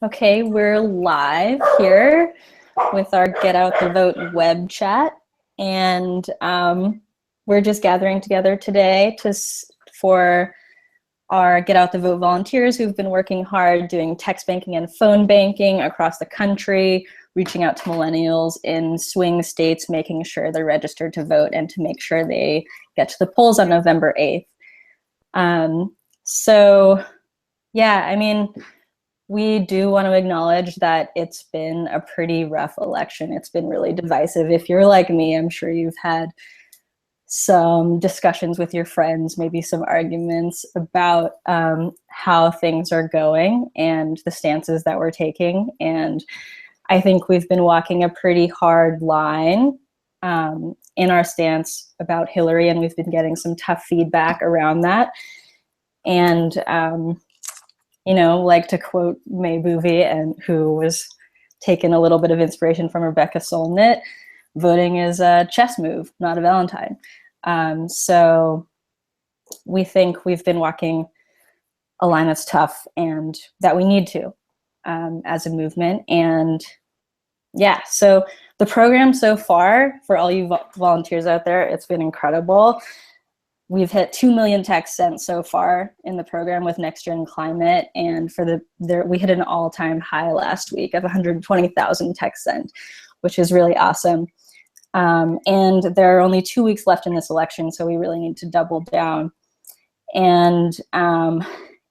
Okay, we're live here with our Get Out the Vote web chat, and we're just gathering together today for our Get Out the Vote volunteers who've been working hard doing text banking and phone banking across the country, reaching out to millennials in swing states, making sure they're registered to vote and to make sure they get to the polls on November 8th. So yeah, I mean, we do want to acknowledge that it's been a pretty rough election. It's been really divisive. If you're like me, I'm sure you've had some discussions with your friends, maybe some arguments about how things are going and the stances that we're taking. And I think we've been walking a pretty hard line in our stance about Hillary, and we've been getting some tough feedback around that. And you know, like to quote May Bouvier, and who was taking a little bit of inspiration from Rebecca Solnit, voting is a chess move, not a Valentine. So we think we've been walking a line that's tough and that we need to as a movement. And yeah, so the program so far, for all you volunteers out there, it's been incredible. We've hit 2 million texts sent so far in the program with Next Gen Climate, and for we hit an all-time high last week of 120,000 texts sent, which is really awesome. And there are only 2 weeks left in this election, so we really need to double down. And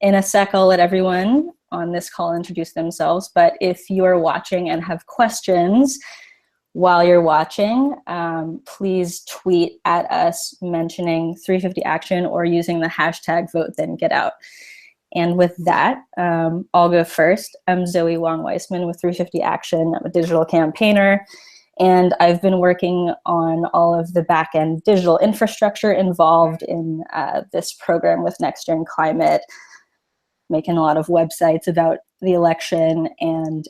in a sec, I'll let everyone on this call introduce themselves, but if you are watching and have questions while you're watching, please tweet at us mentioning 350 Action or using the hashtag #VoteThenGetOut. And with that, I'll go first. I'm Zoë Wong-Weissman with 350 Action. I'm a digital campaigner, and I've been working on all of the back-end digital infrastructure involved in this program with Next Gen Climate, making a lot of websites about the election. And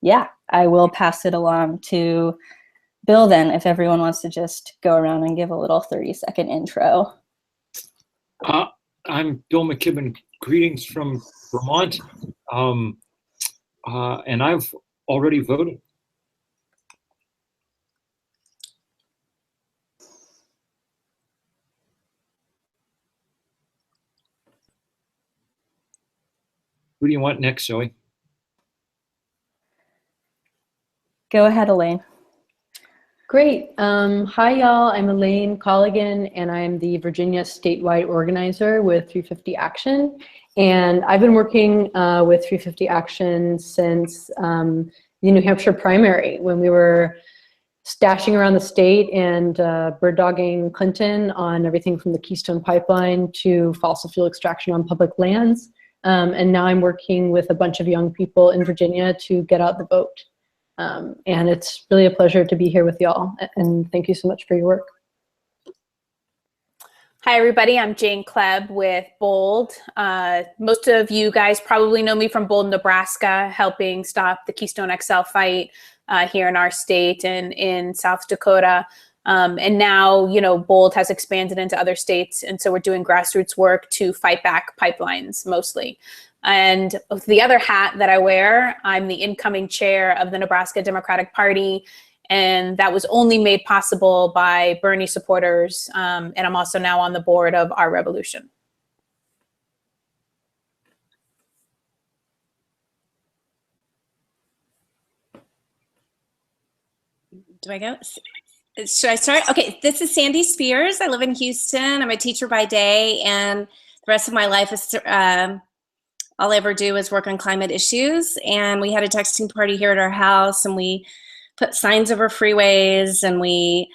yeah, I will pass it along to Bill then, if everyone wants to just go around and give a little 30-second intro. I'm Bill McKibben. Greetings from Vermont. And I've already voted. Who do you want next, Zoe? Go ahead, Elaine. Great. Hi, y'all. I'm Elaine Colligan, and I'm the Virginia statewide organizer with 350 Action. And I've been working with 350 Action since the New Hampshire primary, when we were stashing around the state and bird-dogging Clinton on everything from the Keystone Pipeline to fossil fuel extraction on public lands. And now I'm working with a bunch of young people in Virginia to get out the vote. And it's really a pleasure to be here with y'all, and thank you so much for your work. Hi, everybody. I'm Jane Kleeb with Bold. Most of you guys probably know me from Bold, Nebraska, helping stop the Keystone XL fight here in our state and in South Dakota. And now, you know, Bold has expanded into other states, and so we're doing grassroots work to fight back pipelines mostly. And the other hat that I wear, I'm the incoming chair of the Nebraska Democratic Party, and that was only made possible by Bernie supporters. And I'm also now on the board of Our Revolution. Do I go? Should I start? Okay, this is Sandy Spears. I live in Houston. I'm a teacher by day, and the rest of my life is all I ever do is work on climate issues. And we had a texting party here at our house, and we put signs over freeways, and we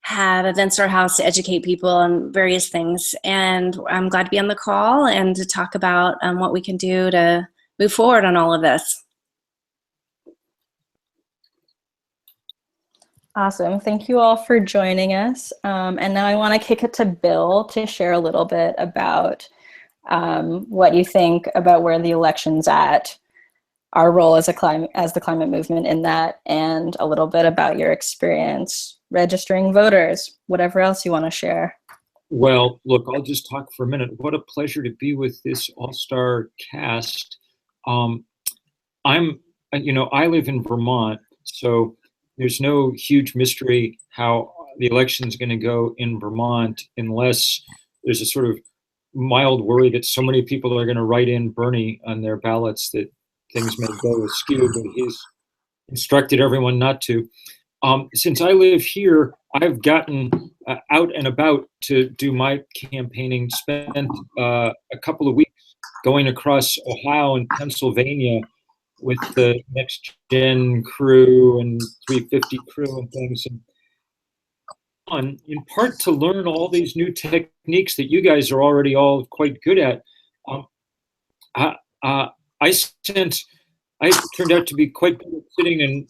have events at our house to educate people on various things. And I'm glad to be on the call and to talk about what we can do to move forward on all of this. Awesome. Thank you all for joining us. And now I want to kick it to Bill to share a little bit about what you think about where the election's at, our role as the climate movement in that, and a little bit about your experience registering voters, whatever else you want to share. Well, look, I'll just talk for a minute. What a pleasure to be with this all-star cast I'm, I live in Vermont, so there's no huge mystery how the election is going to go in Vermont unless there's a sort of mild worry that so many people are going to write in Bernie on their ballots that things may go askew, but he's instructed everyone not to. Since I live here, I've gotten out and about to do my campaigning, spent a couple of weeks going across Ohio and Pennsylvania with the Next Gen crew and 350 crew and things. And in part to learn all these new techniques that you guys are already all quite good at. I turned out to be quite good at sitting and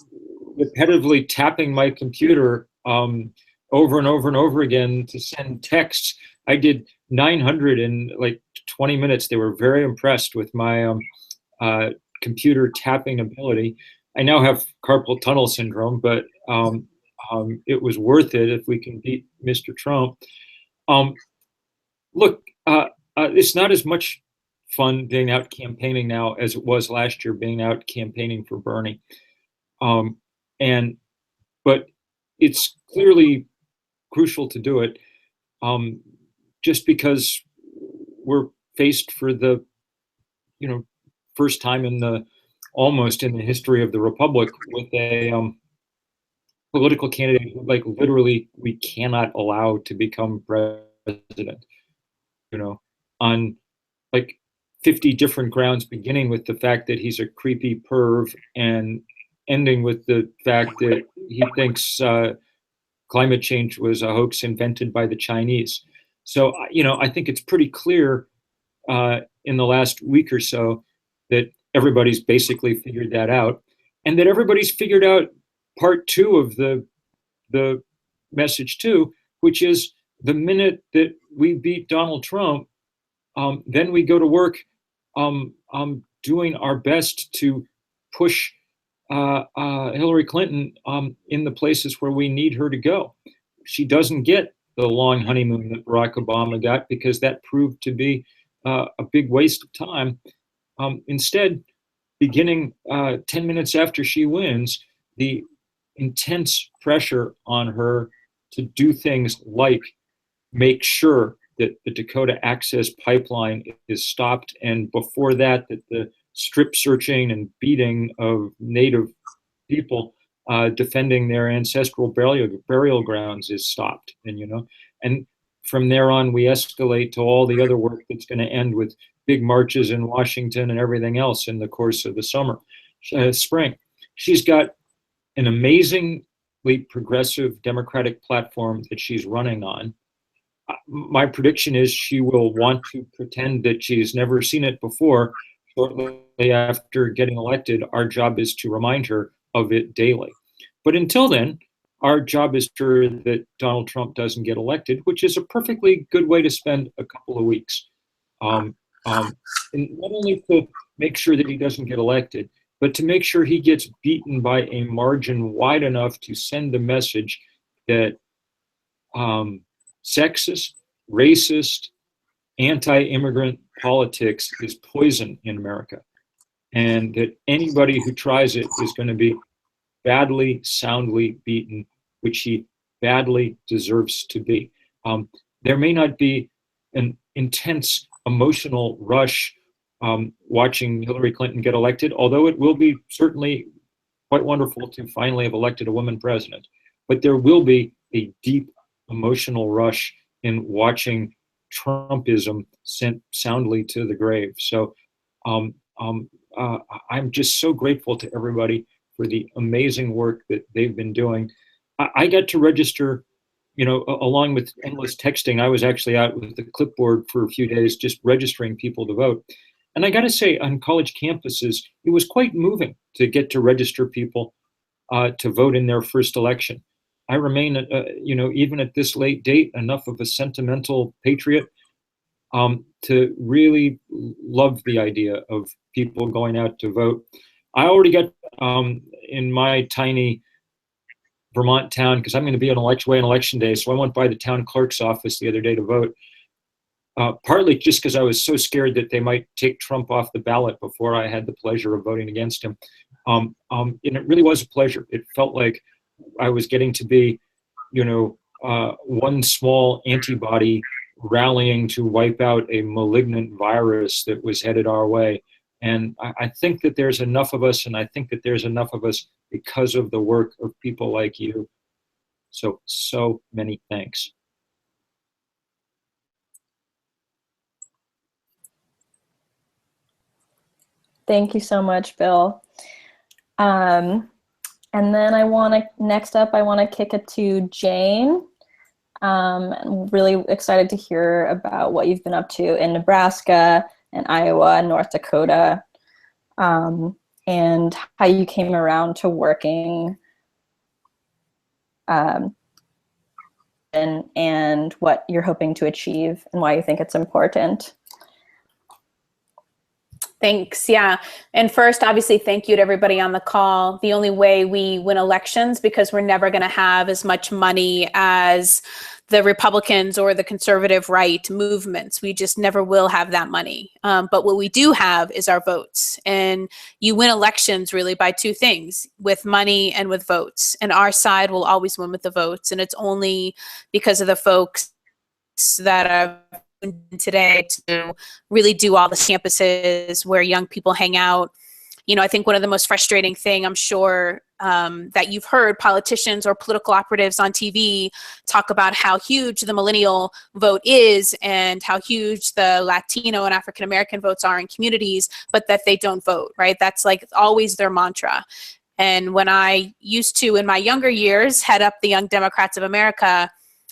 repetitively tapping my computer over and over and over again to send texts. I did 900 in like 20 minutes. They were very impressed with my computer tapping ability. I now have carpal tunnel syndrome, but it was worth it if we can beat Mr. Trump. Look, it's not as much fun being out campaigning now as it was last year being out campaigning for Bernie. But it's clearly crucial to do it just because we're faced for the, first time almost in the history of the Republic with a political candidate who, like, literally we cannot allow to become president, on like 50 different grounds, beginning with the fact that he's a creepy perv and ending with the fact that he thinks climate change was a hoax invented by the Chinese. So, I think it's pretty clear in the last week or so that everybody's basically figured that out, and that everybody's figured out part two of the message too, which is the minute that we beat Donald Trump, then we go to work doing our best to push Hillary Clinton in the places where we need her to go. She doesn't get the long honeymoon that Barack Obama got because that proved to be a big waste of time. Instead, beginning 10 minutes after she wins, the intense pressure on her to do things like make sure that the Dakota Access Pipeline is stopped, and before that, that the strip searching and beating of Native people defending their ancestral burial grounds is stopped. And from there on, we escalate to all the other work that's going to end with big marches in Washington and everything else in the course of the spring. She's got an amazingly progressive Democratic platform that she's running on. My prediction is she will want to pretend that she's never seen it before. Shortly after getting elected, our job is to remind her of it daily. But until then, our job is to ensure that Donald Trump doesn't get elected, which is a perfectly good way to spend a couple of weeks. And not only to make sure that he doesn't get elected, but to make sure he gets beaten by a margin wide enough to send the message that sexist, racist, anti-immigrant politics is poison in America, and that anybody who tries it is going to be badly, soundly beaten, which he badly deserves to be. There may not be an intense emotional rush watching Hillary Clinton get elected, although it will be certainly quite wonderful to finally have elected a woman president. But there will be a deep emotional rush in watching Trumpism sent soundly to the grave. So I'm just so grateful to everybody for the amazing work that they've been doing. I got to register, along with endless texting. I was actually out with the clipboard for a few days, just registering people to vote. And I got to say, on college campuses, it was quite moving to get to register people to vote in their first election. I remain, even at this late date, enough of a sentimental patriot to really love the idea of people going out to vote. I already got in my tiny Vermont town, because I'm going to be on election day, so I went by the town clerk's office the other day to vote. partly just because I was so scared that they might take Trump off the ballot before I had the pleasure of voting against him. And it really was a pleasure. It felt like I was getting to be, one small antibody rallying to wipe out a malignant virus that was headed our way. And I think that there's enough of us, and I think that there's enough of us because of the work of people like you. So many thanks. Thank you so much, Bill. And then next up, I want to kick it to Jane. I'm really excited to hear about what you've been up to in Nebraska and Iowa and North Dakota, and how you came around to working and what you're hoping to achieve and why you think it's important. Thanks. Yeah. And first, obviously, thank you to everybody on the call. The only way we win elections, because we're never going to have as much money as the Republicans or the conservative right movements. We just never will have that money. But what we do have is our votes. And you win elections really by two things, with money and with votes. And our side will always win with the votes. And it's only because of the folks that are today to really do all the campuses where young people hang out. I think one of the most frustrating thing, I'm sure that you've heard politicians or political operatives on TV talk about how huge the millennial vote is and how huge the Latino and African American votes are in communities, but that they don't vote, right? That's like always their mantra. And when I used to, in my younger years, head up the Young Democrats of America,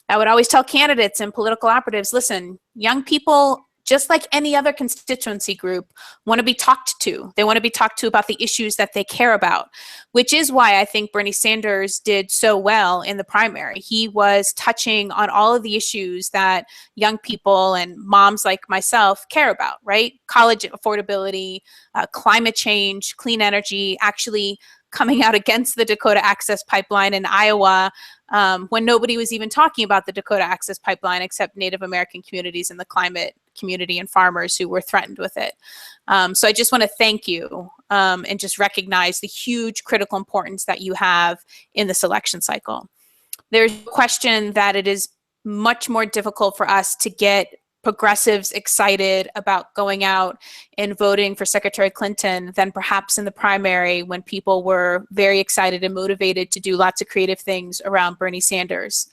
I would always tell candidates and political operatives, listen, young people, just like any other constituency group, want to be talked to. They want to be talked to about the issues that they care about, which is why I think Bernie Sanders did so well in the primary. He was touching on all of the issues that young people and moms like myself care about, right? College affordability, climate change, clean energy, actually coming out against the Dakota Access Pipeline in Iowa, when nobody was even talking about the Dakota Access Pipeline except Native American communities and the climate community and farmers who were threatened with it. So I just want to thank you and just recognize the huge critical importance that you have in this election cycle. There's no question that it is much more difficult for us to get progressives excited about going out and voting for Secretary Clinton than perhaps in the primary, when people were very excited and motivated to do lots of creative things around Bernie Sanders.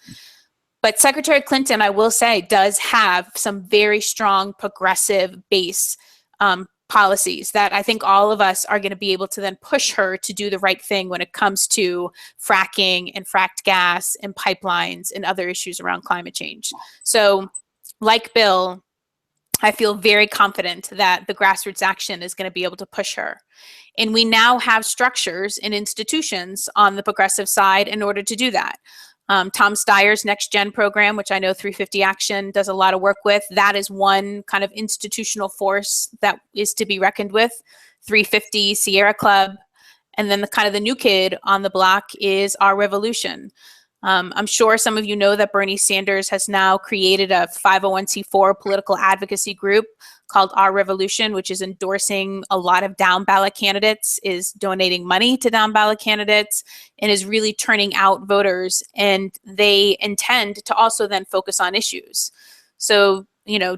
But Secretary Clinton, I will say, does have some very strong progressive base policies that I think all of us are going to be able to then push her to do the right thing when it comes to fracking and fracked gas and pipelines and other issues around climate change. So, like Bill, I feel very confident that the grassroots action is going to be able to push her. And we now have structures and institutions on the progressive side in order to do that. Tom Steyer's Next Gen program, which I know 350 Action does a lot of work with, that is one kind of institutional force that is to be reckoned with. 350, Sierra Club, and then the new kid on the block is Our Revolution. I'm sure some of you know that Bernie Sanders has now created a 501c4 political advocacy group called Our Revolution, which is endorsing a lot of down ballot candidates, is donating money to down ballot candidates, and is really turning out voters. And they intend to also then focus on issues. So,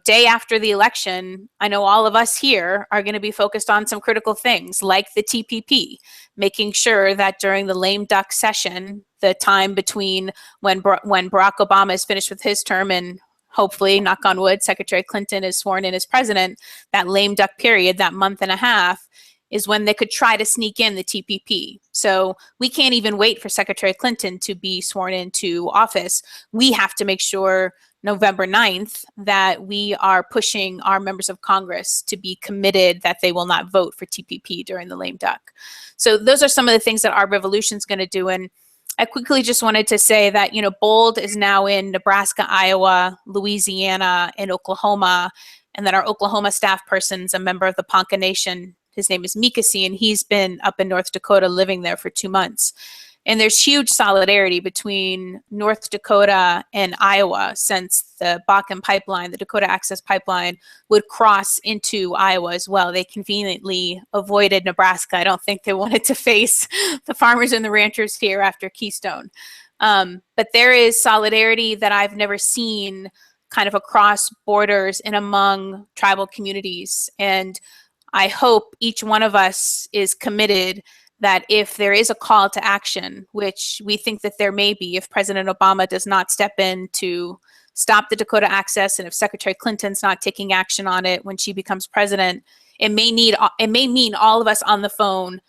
day after the election, I know all of us here are going to be focused on some critical things like the TPP, making sure that during the lame duck session, the time between when Barack Obama is finished with his term and hopefully, knock on wood, Secretary Clinton is sworn in as president, that lame duck period, that month and a half, is when they could try to sneak in the TPP. So we can't even wait for Secretary Clinton to be sworn into office. We have to make sure November 9th that we are pushing our members of Congress to be committed that they will not vote for TPP during the lame duck. So those are some of the things that Our Revolution is going to do. And I quickly just wanted to say that, BOLD is now in Nebraska, Iowa, Louisiana, and Oklahoma, and that our Oklahoma staff person's a member of the Ponca Nation. His name is Mikasi, and he's been up in North Dakota living there for 2 months. And there's huge solidarity between North Dakota and Iowa, since the Bakken pipeline, the Dakota Access Pipeline, would cross into Iowa as well. They conveniently avoided Nebraska. I don't think they wanted to face the farmers and the ranchers here after Keystone. But there is solidarity that I've never seen kind of across borders and among tribal communities. And I hope each one of us is committed that if there is a call to action, which we think that there may be if President Obama does not step in to stop the Dakota Access, and if Secretary Clinton's not taking action on it when she becomes president, it may mean all of us on the phone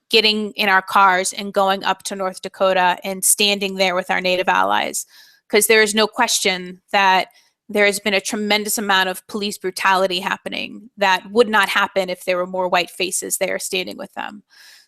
getting in our cars and going up to North Dakota and standing there with our Native allies. Because there is no question that there has been a tremendous amount of police brutality happening that would not happen if there were more white faces there standing with them.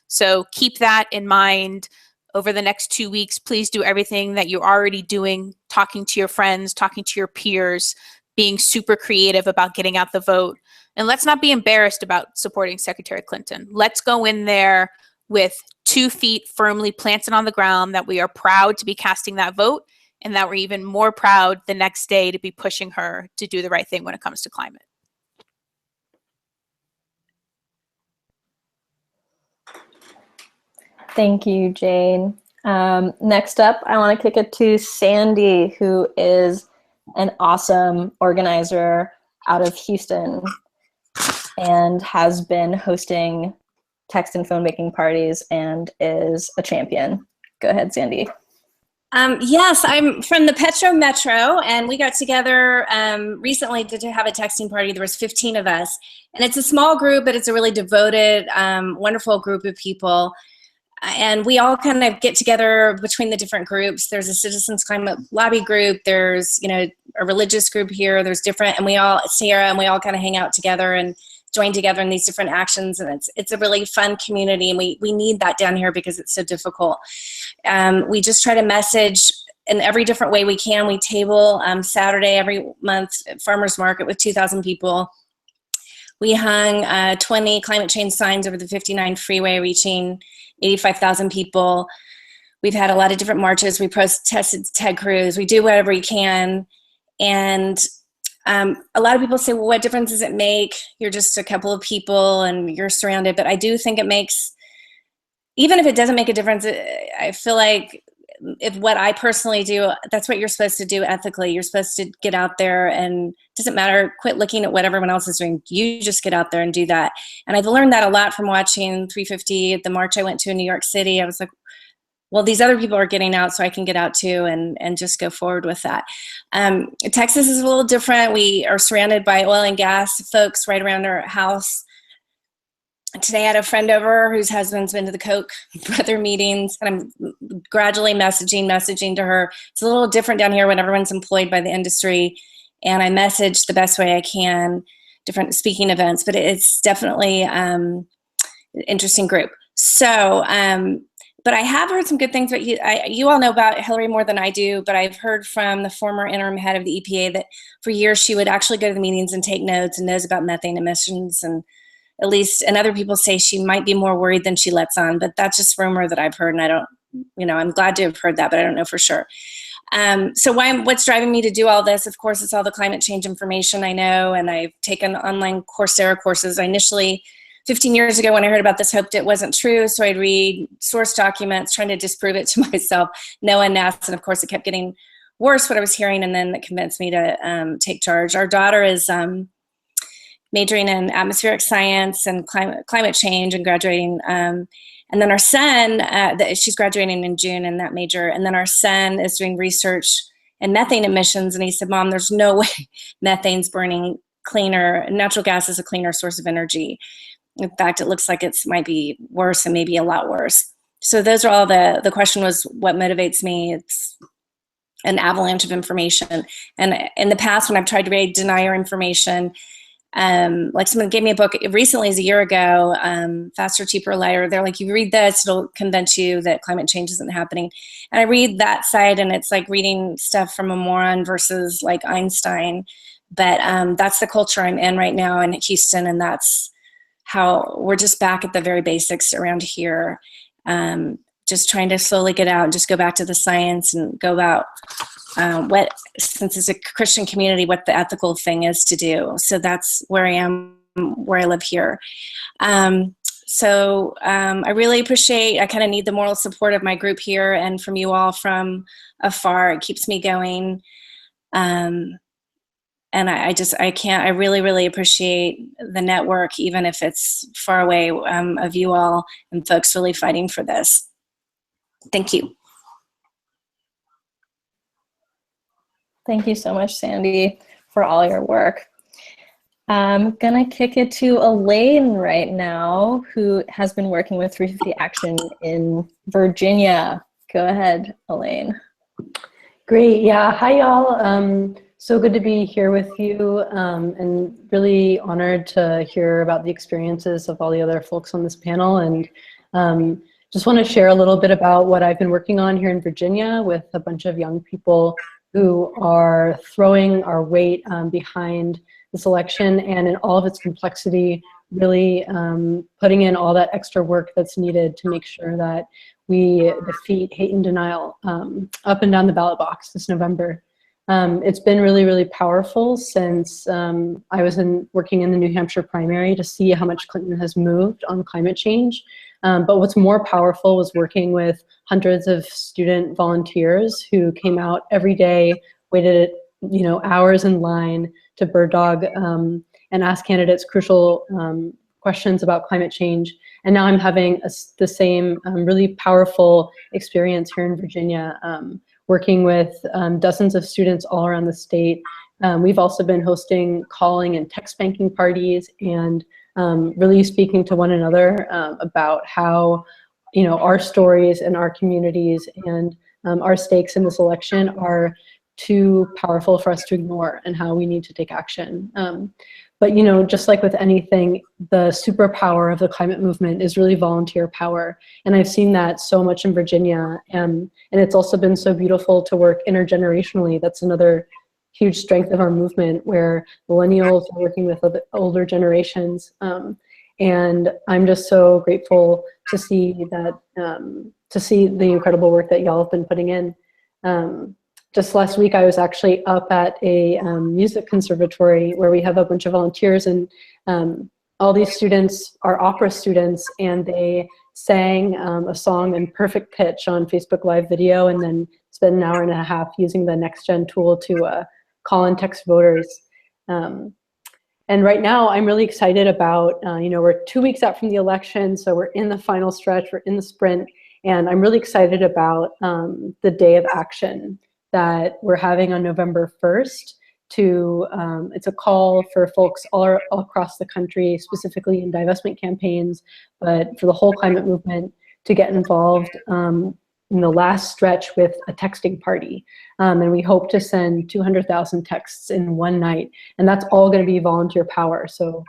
So keep that in mind over the next 2 weeks. Please do everything that you're already doing, talking to your friends, talking to your peers, being super creative about getting out the vote. And let's not be embarrassed about supporting Secretary Clinton. Let's go in there with 2 feet firmly planted on the ground, that we are proud to be casting that vote, and that we're even more proud the next day to be pushing her to do the right thing when it comes to climate. Thank you, Jane. Next up, I want to kick it to Sandy, who is an awesome organizer out of Houston and has been hosting text and phone making parties and is a champion. Go ahead, Sandy. Yes, I'm from the Petro Metro, and we got together recently to have a texting party. There was 15 of us, and it's a small group, but it's a really devoted, wonderful group of people. And we all kind of get together between the different groups. There's a citizens climate lobby group. There's, a religious group here. There's different, and we all kind of hang out together and join together in these different actions. And it's a really fun community, and we need that down here because it's so difficult. We just try to message in every different way we can. We table Saturday every month at Farmers Market with 2,000 people. We hung 20 climate change signs over the 59 freeway, reaching 85,000 people. We've had a lot of different marches. We protested Ted Cruz. We do whatever we can. And a lot of people say, well, what difference does it make? You're just a couple of people and you're surrounded. But I do think it makes, even if it doesn't make a difference, I feel like if what I personally do, that's what you're supposed to do ethically. You're supposed to get out there, and it doesn't matter, quit looking at what everyone else is doing. You just get out there and do that. And I've learned that a lot from watching 350 at the march I went to in New York City. I was like, well, these other people are getting out, so I can get out too, and just go forward with that. Texas is a little different. We are surrounded by oil and gas folks right around our house. Today I had a friend over whose husband's been to the Koch brother meetings, and I'm gradually messaging to her. It's a little different down here when everyone's employed by the industry, and I message the best way I can, different speaking events, but it's definitely an interesting group. So, but I have heard some good things, but you all know about Hillary more than I do, but I've heard from the former interim head of the EPA that for years she would actually go to the meetings and take notes and knows about methane emissions, and at least, and other people say she might be more worried than she lets on, but that's just rumor that I've heard, and I don't, I'm glad to have heard that, but I don't know for sure. So what's driving me to do all this? Of course, it's all the climate change information I know, and I've taken online Coursera courses. I initially, 15 years ago when I heard about this, hoped it wasn't true, so I'd read source documents trying to disprove it to myself. No one asked, and of course it kept getting worse what I was hearing, and then it convinced me to take charge. Our daughter is majoring in atmospheric science and climate change and graduating. And then our son, she's graduating in June in that major. And then our son is doing research in methane emissions. And he said, Mom, there's no way methane's burning cleaner. Natural gas is a cleaner source of energy. In fact, it looks like it might be worse, and maybe a lot worse. So those are all the question was, what motivates me? It's an avalanche of information. And in the past, when I've tried to read denier information, like someone gave me a book recently, as a year ago, Faster, Cheaper, Lighter. They're like, you read this, it'll convince you that climate change isn't happening. And I read that side, and it's like reading stuff from a moron versus like Einstein. But that's the culture I'm in right now in Houston, and that's how we're just back at the very basics around here. just trying to slowly get out and just go back to the science and go about since it's a Christian community, what the ethical thing is to do. So that's where I am, where I live here. So I really appreciate, I kind of need the moral support of my group here and from you all from afar. It keeps me going. And I really, really appreciate the network, even if it's far away, of you all and folks really fighting for this. Thank you. Thank you so much, Sandy, for all your work. I'm gonna kick it to Elaine right now, who has been working with 350 Action in Virginia. Go ahead, Elaine. Great, yeah, hi y'all. So good to be here with you, and really honored to hear about the experiences of all the other folks on this panel, and just want to share a little bit about what I've been working on here in Virginia with a bunch of young people who are throwing our weight behind this election, and in all of its complexity, really putting in all that extra work that's needed to make sure that we defeat hate and denial up and down the ballot box this November. It's been really, really powerful since I was working in the New Hampshire primary to see how much Clinton has moved on climate change. But what's more powerful was working with hundreds of student volunteers who came out every day, waited hours in line to bird dog and ask candidates crucial questions about climate change. And now I'm having the same really powerful experience here in Virginia, working with dozens of students all around the state. We've also been hosting calling and text banking parties and really speaking to one another about how our stories and our communities and our stakes in this election are too powerful for us to ignore and how we need to take action. But just like with anything, the superpower of the climate movement is really volunteer power. And I've seen that so much in Virginia. And it's also been so beautiful to work intergenerationally. That's another huge strength of our movement, where millennials are working with older generations. And I'm just so grateful to see that, to see the incredible work that y'all have been putting in. Just last week, I was actually up at a music conservatory where we have a bunch of volunteers, and all these students are opera students, and they sang a song in perfect pitch on Facebook Live video, and then spent an hour and a half using the NextGen tool to call and text voters. And right now, I'm really excited about, we're 2 weeks out from the election, so we're in the final stretch, we're in the sprint, and I'm really excited about the day of action that we're having on November 1st it's a call for folks all across the country, specifically in divestment campaigns, but for the whole climate movement to get involved in the last stretch with a texting party. And we hope to send 200,000 texts in one night, and that's all gonna be volunteer power. So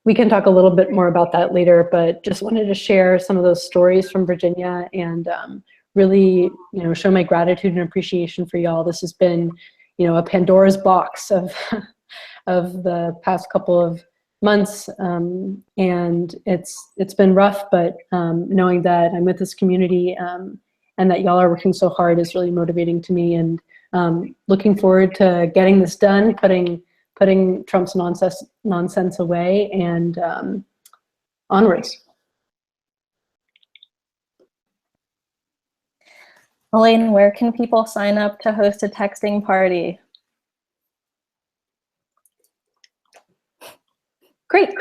we can talk a little bit more about that later, but just wanted to share some of those stories from Virginia and really, show my gratitude and appreciation for y'all. This has been, a Pandora's box of the past couple of months, and it's been rough. But knowing that I'm with this community and that y'all are working so hard is really motivating to me. And looking forward to getting this done, putting Trump's nonsense away, and onwards. Elaine, where can people sign up to host a texting party? Great.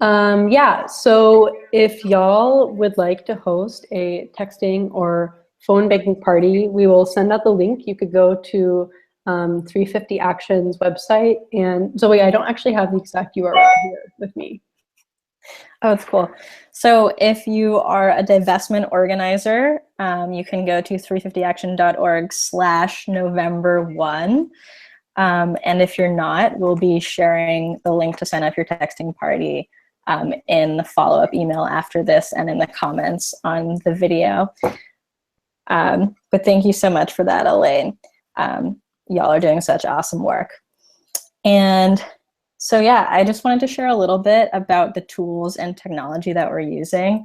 Yeah, so if y'all would like to host a texting or phone banking party, we will send out the link. You could go to 350 Action's website. And Zoe, I don't actually have the exact URL here with me. Oh, it's cool. So if you are a divestment organizer, you can go to 350action.org/November1. And if you're not, we'll be sharing the link to sign up your texting party in the follow-up email after this and in the comments on the video. But thank you so much for that, Elaine. Y'all are doing such awesome work. And so yeah, I just wanted to share a little bit about the tools and technology that we're using.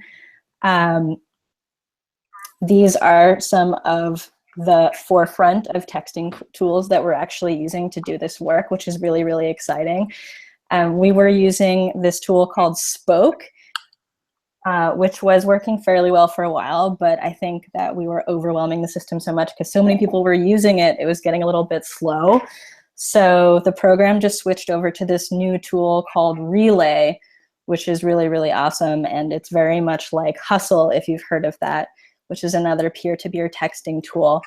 these are some of the forefront of texting tools that we're actually using to do this work, which is really, really exciting. We were using this tool called Spoke, which was working fairly well for a while, but I think that we were overwhelming the system so much because so many people were using it, it was getting a little bit slow. So the program just switched over to this new tool called Relay, which is really, really awesome. And it's very much like Hustle, if you've heard of that, which is another peer-to-peer texting tool.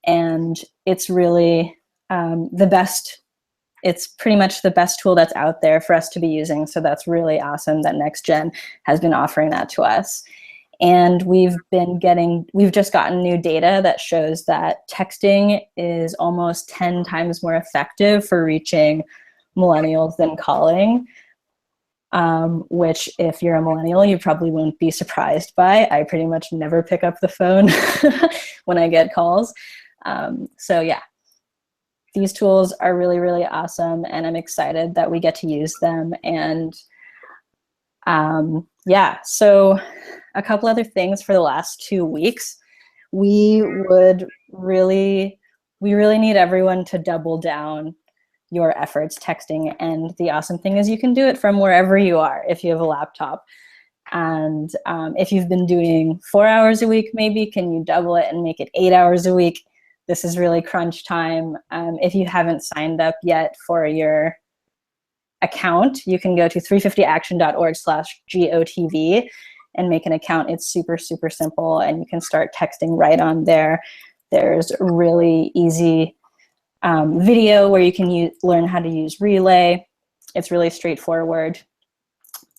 And it's really the best. It's pretty much the best tool that's out there for us to be using. So that's really awesome that NextGen has been offering that to us. And we've just gotten new data that shows that texting is almost 10 times more effective for reaching millennials than calling, which if you're a millennial, you probably won't be surprised by. I pretty much never pick up the phone when I get calls. So yeah. These tools are really, really awesome, and I'm excited that we get to use them. And yeah, so a couple other things for the last 2 weeks. We really need everyone to double down your efforts texting. And the awesome thing is you can do it from wherever you are if you have a laptop. And if you've been doing 4 hours a week, maybe, can you double it and make it 8 hours a week? This is really crunch time. If you haven't signed up yet for your account, you can go to 350action.org/GOTV and make an account. It's super, super simple, and you can start texting right on there. There's a really easy video where you can learn how to use Relay. It's really straightforward.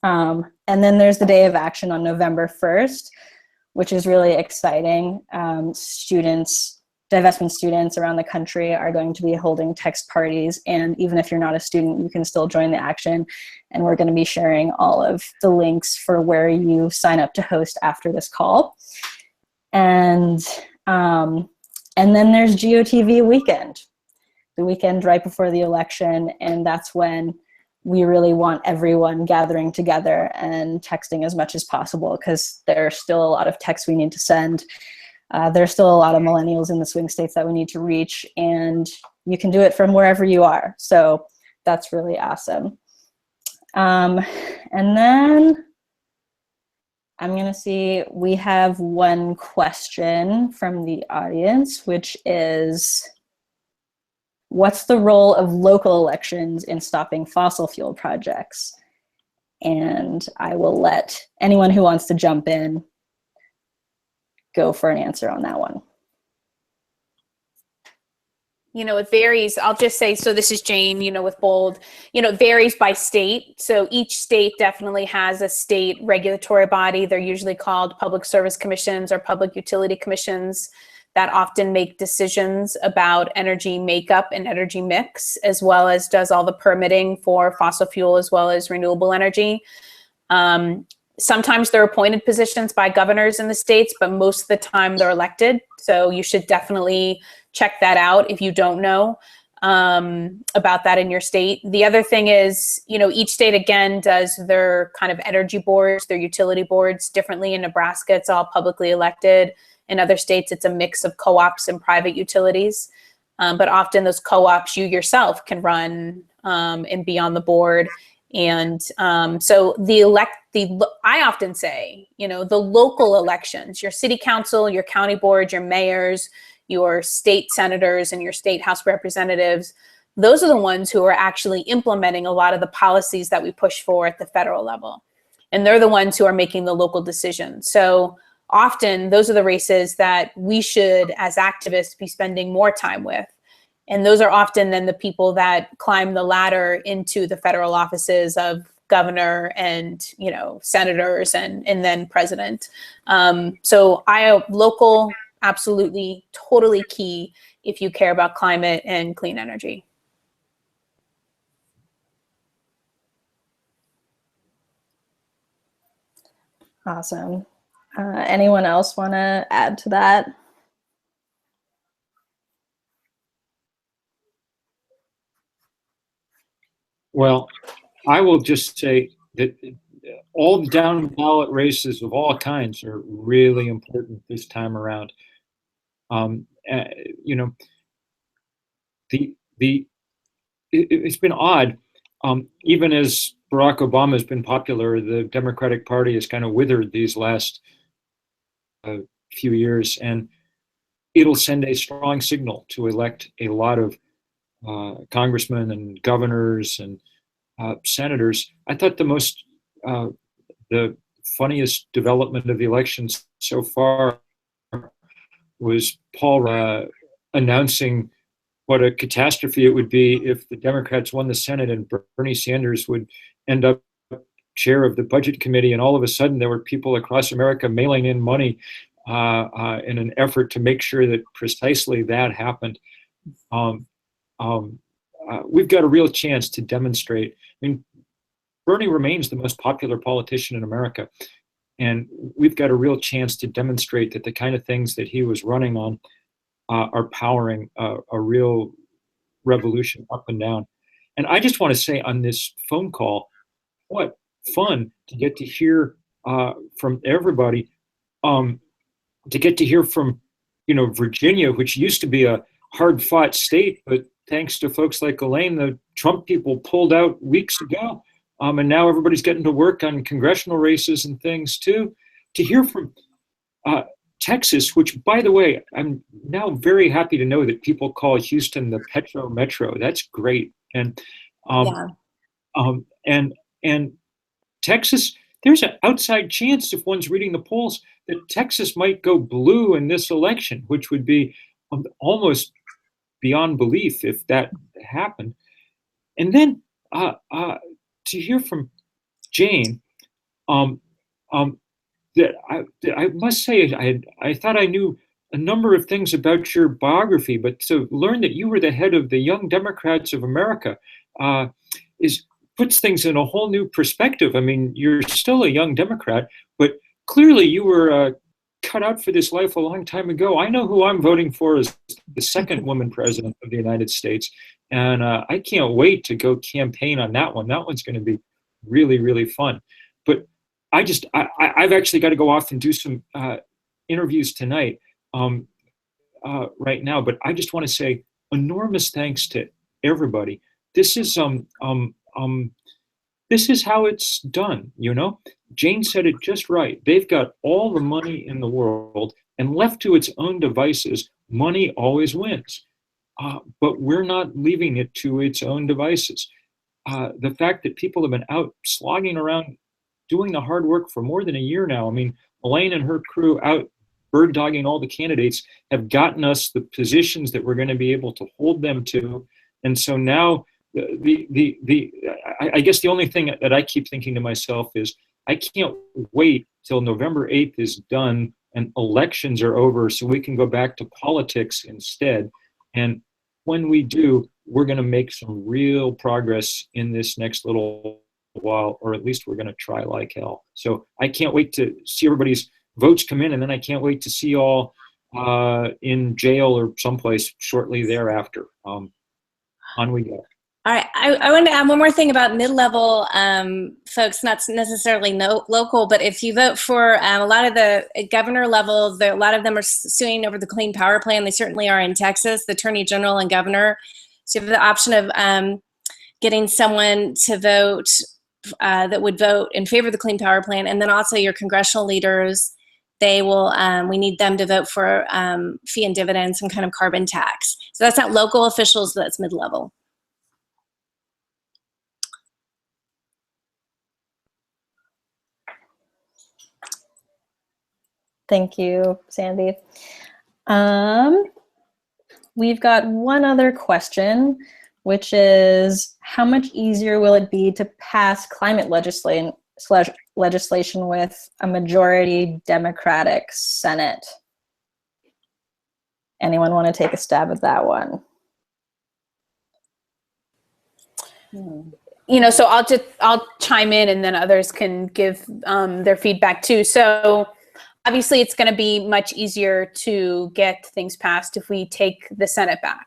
And then there's the day of action on November 1st, which is really exciting. Divestment students around the country are going to be holding text parties, and even if you're not a student, you can still join the action. And we're going to be sharing all of the links for where you sign up to host after this call. And then there's GOTV weekend, the weekend right before the election, and that's when we really want everyone gathering together and texting as much as possible, because there's still a lot of texts we need to send. There's still a lot of millennials in the swing states that we need to reach, and you can do it from wherever you are. So that's really awesome. And then I'm going to see, we have one question from the audience, which is, what's the role of local elections in stopping fossil fuel projects? And I will let anyone who wants to jump in go for an answer on that one. You know, it varies. I'll just say, so this is Jane, with Bold, it varies by state. So each state definitely has a state regulatory body. They're usually called public service commissions or public utility commissions that often make decisions about energy makeup and energy mix, as well as does all the permitting for fossil fuel as well as renewable energy. Sometimes they're appointed positions by governors in the states, but most of the time they're elected. So you should definitely check that out if you don't know about that in your state. The other thing is, each state, again, does their kind of energy boards, their utility boards differently. In Nebraska, it's all publicly elected. In other states, it's a mix of co-ops and private utilities. But often those co-ops, you yourself can run and be on the board. And so I often say, the local elections, your city council, your county board, your mayors, your state senators, and your state house representatives, those are the ones who are actually implementing a lot of the policies that we push for at the federal level. And they're the ones who are making the local decisions. So often those are the races that we should, as activists, be spending more time with. And those are often then the people that climb the ladder into the federal offices of governor and, senators and then president. So local, absolutely, totally key if you care about climate and clean energy. Awesome. Anyone else want to add to that? Well, I will just say that all the down ballot races of all kinds are really important this time around. You know, it's been odd. Even as Barack Obama has been popular, the Democratic Party has kind of withered these last few years, and it'll send a strong signal to elect a lot of congressmen and governors and senators. I thought the funniest development of the elections so far was Paul announcing what a catastrophe it would be if the Democrats won the Senate and Bernie Sanders would end up chair of the Budget Committee, and all of a sudden there were people across America mailing in money in an effort to make sure that precisely that happened. We've got a real chance to demonstrate. I mean, Bernie remains the most popular politician in America, and we've got a real chance to demonstrate that the kind of things that he was running on are powering a real revolution up and down. And I just want to say on this phone call, what fun to get to hear from everybody, to get to hear from, you know, Virginia, which used to be a hard-fought state, but thanks to folks like Elaine, the Trump people pulled out weeks ago, and now everybody's getting to work on congressional races and things too. To hear from Texas, which, by the way, I'm now very happy to know that people call Houston the Petro Metro. That's great. And and Texas, there's an outside chance, if one's reading the polls, that Texas might go blue in this election, which would be almost beyond belief if that happened. And then to hear from Jane, that I must say, I thought I knew a number of things about your biography, but to learn that you were the head of the Young Democrats of America puts things in a whole new perspective. I mean, you're still a young Democrat, but clearly you were cut out for this life a long time ago. I know who I'm voting for as the second woman president of the United States, and I can't wait to go campaign on that one. That one's going to be really, really fun. But I've actually got to go off and do some interviews tonight right now, but I just want to say enormous thanks to everybody. This is how it's done, you know? Jane said it just right. They've got all the money in the world, and left to its own devices, money always wins. But we're not leaving it to its own devices. The fact that people have been out slogging around doing the hard work for more than a year now. I mean, Elaine and her crew out bird dogging all the candidates have gotten us the positions that we're going to be able to hold them to. And so now I guess the only thing that I keep thinking to myself is I can't wait till November 8th is done and elections are over so we can go back to politics instead. And when we do, we're going to make some real progress in this next little while, or at least we're going to try like hell. So I can't wait to see everybody's votes come in, and then I can't wait to see you all in jail or someplace shortly thereafter. On we go. All right, I wanted to add one more thing about mid-level folks, not necessarily local, but if you vote for a lot of the governor level, a lot of them are suing over the Clean Power Plan. They certainly are in Texas, the Attorney General and Governor. So you have the option of getting someone to vote that would vote in favor of the Clean Power Plan, and then also your congressional leaders. They will. We need them to vote for fee and dividends, some kind of carbon tax. So that's not local officials. That's mid-level. Thank you, Sandy. We've got one other question, which is, how much easier will it be to pass climate legislation with a majority Democratic Senate? Anyone want to take a stab at that one? You know, so I'll chime in and then others can give their feedback too. So obviously it's going to be much easier to get things passed if we take the Senate back.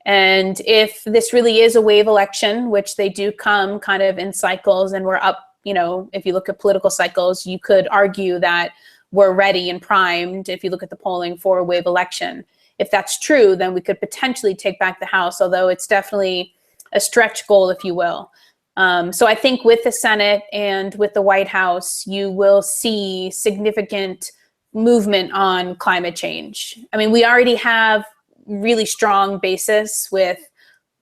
And if this really is a wave election, which they do come kind of in cycles, and we're up you know, if you look at political cycles, you could argue that we're ready and primed if you look at the polling for a wave election. If that's true, then we could potentially take back the House, although it's definitely a stretch goal, if you will. So I think with the Senate and with the White House, you will see significant movement on climate change. I mean, we already have really strong basis with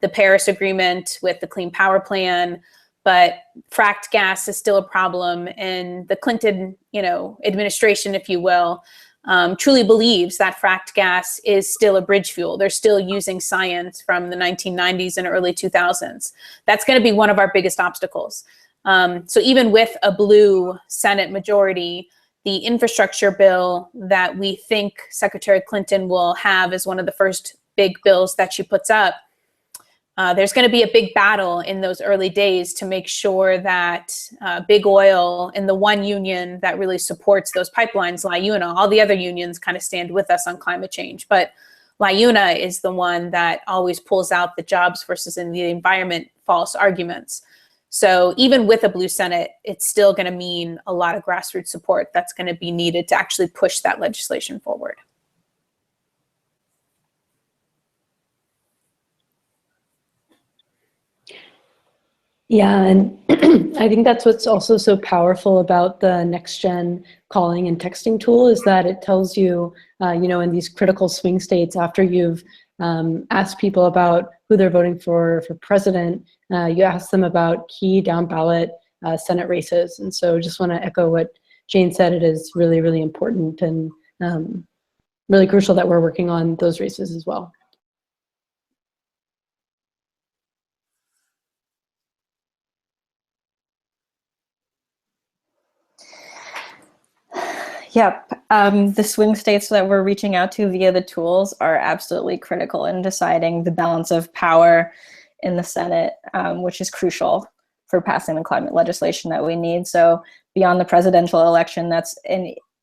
the Paris Agreement, with the Clean Power Plan, but fracked gas is still a problem. And the Clinton, you know, administration, if you will, truly believes that fracked gas is still a bridge fuel. They're still using science from the 1990s and early 2000s. That's going to be one of our biggest obstacles. So even with a blue Senate majority, the infrastructure bill that we think Secretary Clinton will have as one of the first big bills that she puts up, there's going to be a big battle in those early days to make sure that big oil and the one union that really supports those pipelines, LIUNA, all the other unions kind of stand with us on climate change. But LIUNA is the one that always pulls out the jobs versus in the environment false arguments. So even with a blue Senate, it's still going to mean a lot of grassroots support that's going to be needed to actually push that legislation forward. Yeah, and I think that's what's also so powerful about the next gen calling and texting tool is that it tells you, you know, in these critical swing states after you've asked people about who they're voting for president, you ask them about key down ballot Senate races. And so just want to echo what Jane said, it is really, really important and really crucial that we're working on those races as well. Yep. The swing states that we're reaching out to via the tools are absolutely critical in deciding the balance of power in the Senate, which is crucial for passing the climate legislation that we need. So beyond the presidential election, that's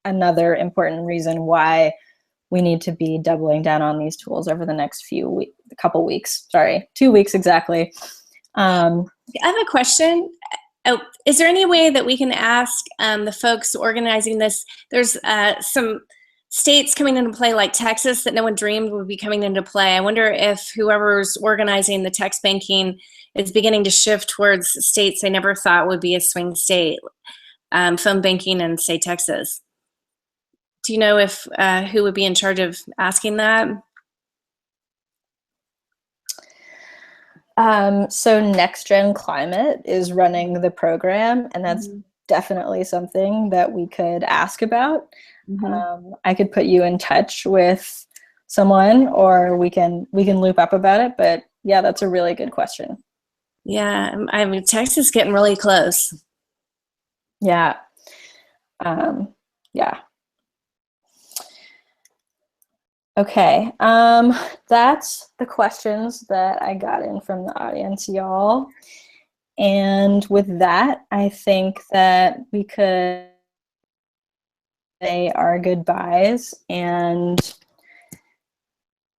another important reason why we need to be doubling down on these tools over the next couple weeks. Sorry, 2 weeks exactly. I have a question. Oh, is there any way that we can ask the folks organizing this? There's some states coming into play like Texas that no one dreamed would be coming into play. I wonder if whoever's organizing the text banking is beginning to shift towards states they never thought would be a swing state, phone banking in, say, Texas. Do you know if who would be in charge of asking that? So Next Gen Climate is running the program, and that's definitely something that we could ask about. I could put you in touch with someone, or we can loop up about it. But yeah, that's a really good question. Yeah, I mean, Texas is getting really close. Yeah. Yeah. Okay, that's the questions that I got in from the audience, y'all. And with that, I think that we could say our goodbyes. And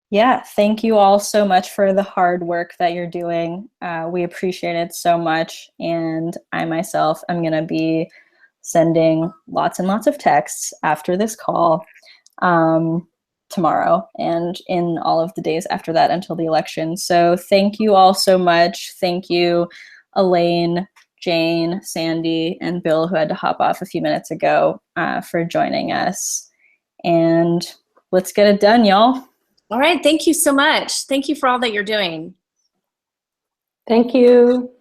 yeah, thank you all so much for the hard work that you're doing. We appreciate it so much. And I myself am going to be sending lots and lots of texts after this call. Tomorrow and in all of the days after that until the election. So thank you all so much. Thank you, Elaine, Jane, Sandy, and Bill, who had to hop off a few minutes ago, for joining us. And let's get it done, y'all. All right. Thank you so much. Thank you for all that you're doing. Thank you.